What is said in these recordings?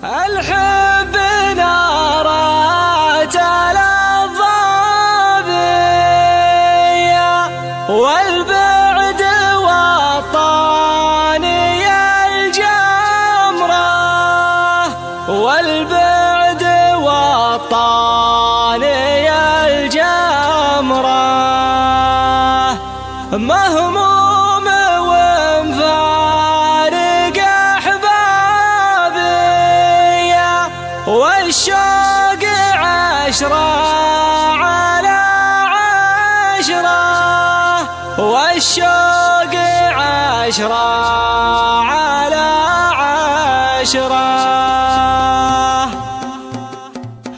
الحب نارات الضابية والبعد والطاني الجمرة والبعد والطاني الجمرة مهموم ومفارق أحبابي والشوق عشرة على عشرة والشوق عشرة على عشرة.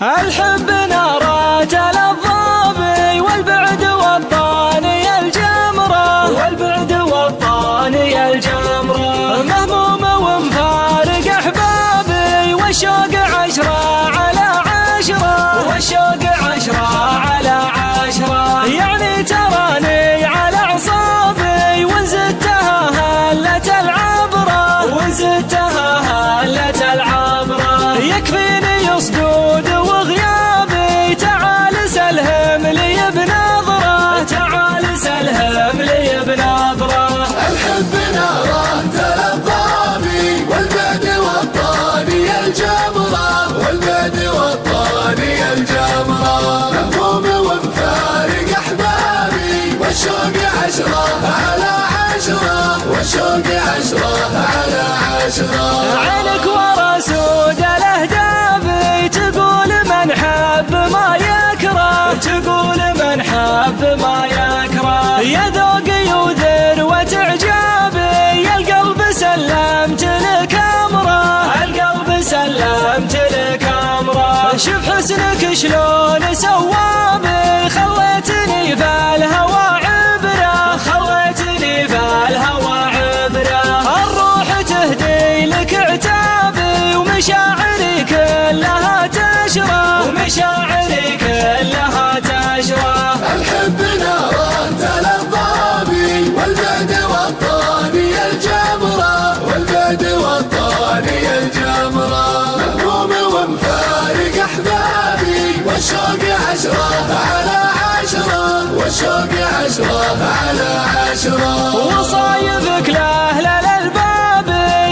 الحب نارات الضابي والبعد والطاني الجمرة والبعد والطاني الجمرة مهموم ومفارق أحبابي والشوق عشرة على عشرة والشوق عشرة على عشرة. يعني تراني على أعصابي وانزدتها هلت العبرة وانزدتها هلت العبرة. يكفيني صدود وغيابي تعال سلهم لي بنظرة تعال سلهم لي بنظرة. الحب نارات الضابي والبعد والطاني الجمرة والبعد والطاني الجمرة مهموم ومفارق أحبابي والشوق عشرة على عشرة والشوق عشرة على عشرة. عينك ورا سود الأهداف تقول من حب ما يكره تقول من حب ما يكره. يا ذوقي وذروة إعجابي يا القلب سلمت لك أمره القلب سلمت لك أمره. شوف حسنك شلون سوابي خليتني في الهوى عبرة خليتني في الهوى عبرة. الروح تهدي لك عتابي ومشاعري كلها تشرى ومشاعري كلها تشرى. الحب نارات الضابي والبعد والطاني الجمرة والبعد والطاني الجمرة مهموم ومفارق أحبابي والشوق عشرة على عشرة والشوق عشرة على عشرة. وصايبك لأهل الألباب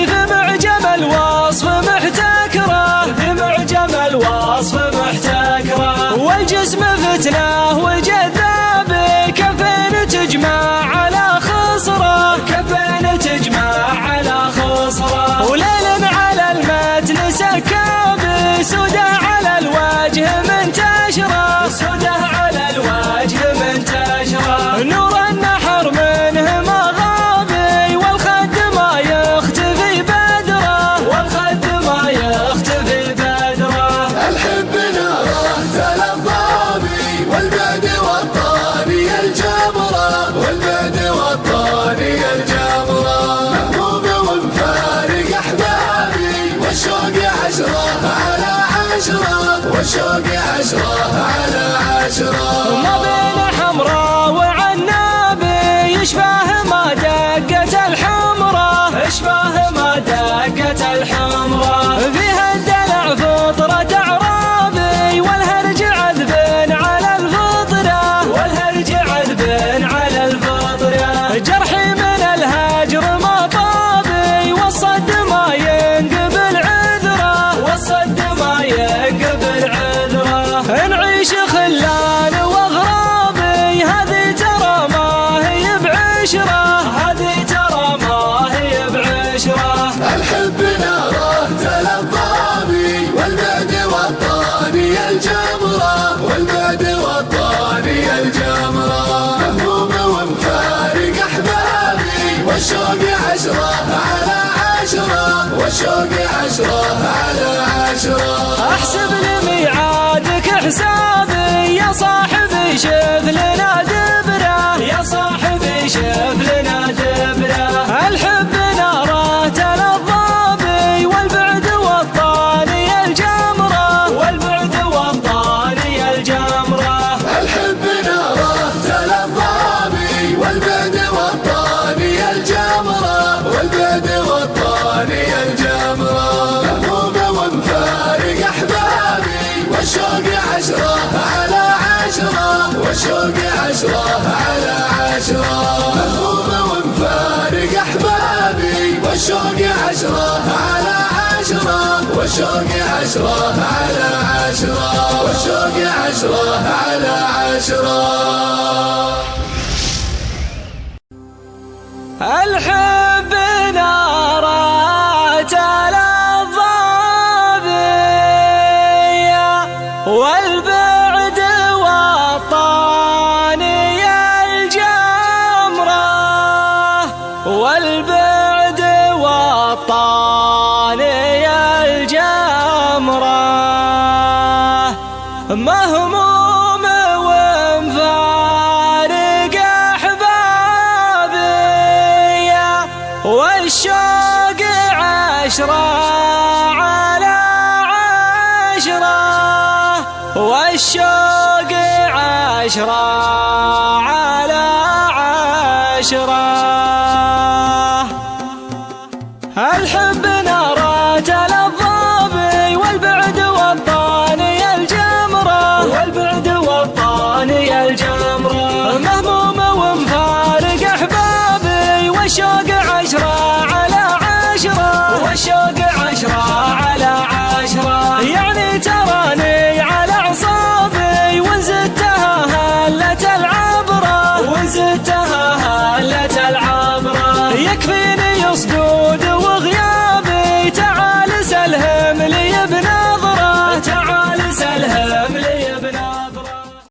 في معجم الوصف محتكرة في معجم الوصف محتكرة. والجسم فتنة وجذاب كفين تجمع على خصرة كفين تجمع على خصرة. وليل على المتن سكابي سدى على الوجه منتشرة سدى على الوجه منتشرة. نور النحر منه ما غابي والخد ما يختفي بدره والخد ما يختفي بدره. الحب نارات الضابي والبعد والطاني الجمرة والبعد والطاني الجمرة مهموم ومفارق أحبابي والشوق عشرة على عشرة والشوق عشرة على عشرة. ما بين حمراء وعنابي يشبه ما دقت الحمرة يشبه ما دقت الحمرة. فيها الدلع فطرة أعرابي والهرج عذب على الفطرة والهرج عذب على الفطرة. جرحي من الهجر ما طابي والصد ما ينقبل عذره والصد ما ينقبل عذره. نعيش خلان واغرابي هذه ترى ما هي بعشرة هذه ترى ما هي بعشرة. الحب نارات الضابي والبعد والطاني الجمرة والبعد والطاني الجمرة مهموم ومفارق أحبابي والشوق عشرة على عشرة والشوق عشرة على عشرة. احسب لميعادك حسابي يا صاحبي شوف لنا دبرة يا صاحبي شوف لنا دبرة. الحب نارات الضابي والبعد والطاني الجمرة والبعد والطاني الجمرة. الحب نارات الضابي والبعد والطاني الجمرة والبعد والطاني الجمرة مهموم ومفارق والشوق عشرة على عشرة، والشوق عشرة على عشرة، مهموم ومفارق أحبابي، والشوق عشرة على عشرة، والشوق عشرة على عشرة، والشوق عشرة على عشرة. الحب نارات الضابية، والبعد والطاني الجمرة، والبعد والطاني الجمرة، مهموم ومفارق أحبابي، والشوق عشرة على عشرة، والشوق عشرة على عشرة. الحب نارات الضابي، والبعد والطاني الجمرة، والبعد والطاني الجمرة، مهموم ومفارق أحبابي، والشوق